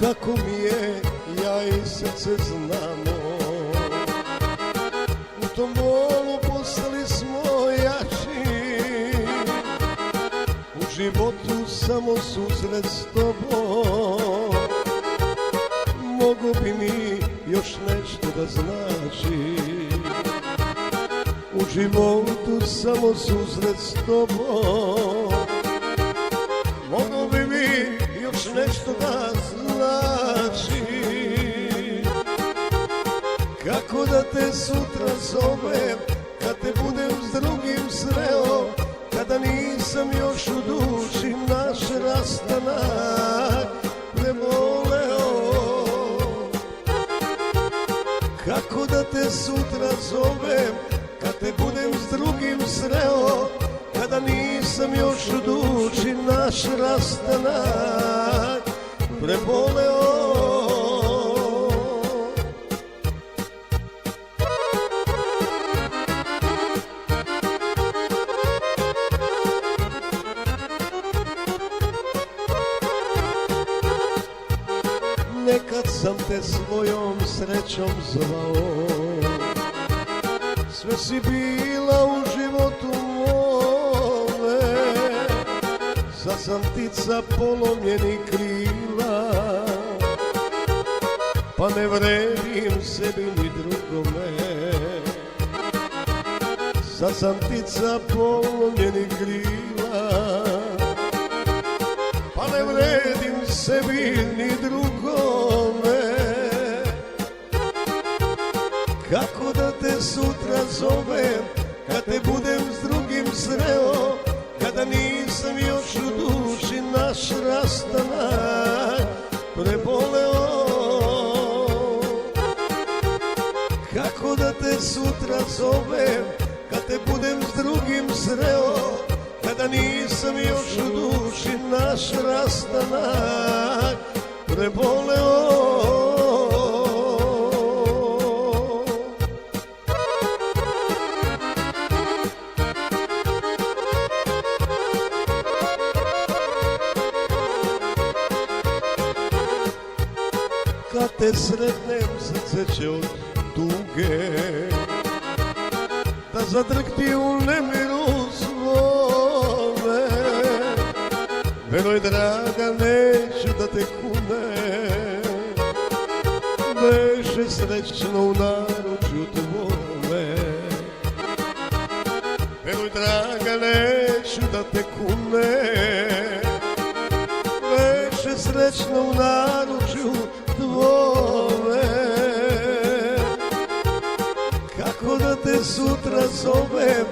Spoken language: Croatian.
kako mi je, ja i srce znamo. U tom bolu postali smo jači, u životu samo susret s tobom. Mogu bi mi još nešto da znači, u životu samo susret s tobom. Mogu bi mi još nešto da znači, kako da te sutra zovem, kad te budem s drugim sreo, kada nisam još u duši naš rastanak preboleo. Kako da te sutra zovem, kad te budem s drugim sreo, kada nisam još u duši naš rastanak preboleo. Nekad sam te svojom srećom zvao, sve si bila u životu mome. Sad sam ptica polomljenih krila, pa ne vredim sebi ni drugome. Sad sam ptica polomljenih krila, pa ne vredim sebi ni drugome. Kako da te sutra zovem, kad te budem s drugim sreo, kada nisam još u duši naš rastanak preboleo. Kako da te sutra zovem, kad te budem s drugim sreo, kada nisam još u duši naš rastanak preboleo. Kad te sretnem, srce će od tuge da zadrhti u nemiru svome. Veruj draga, neću da te kunem, veše srećno u naručju tvome. Veruj draga, neću da te kunem, veše srećno u naručju tvome. Kako da te sutra zovem,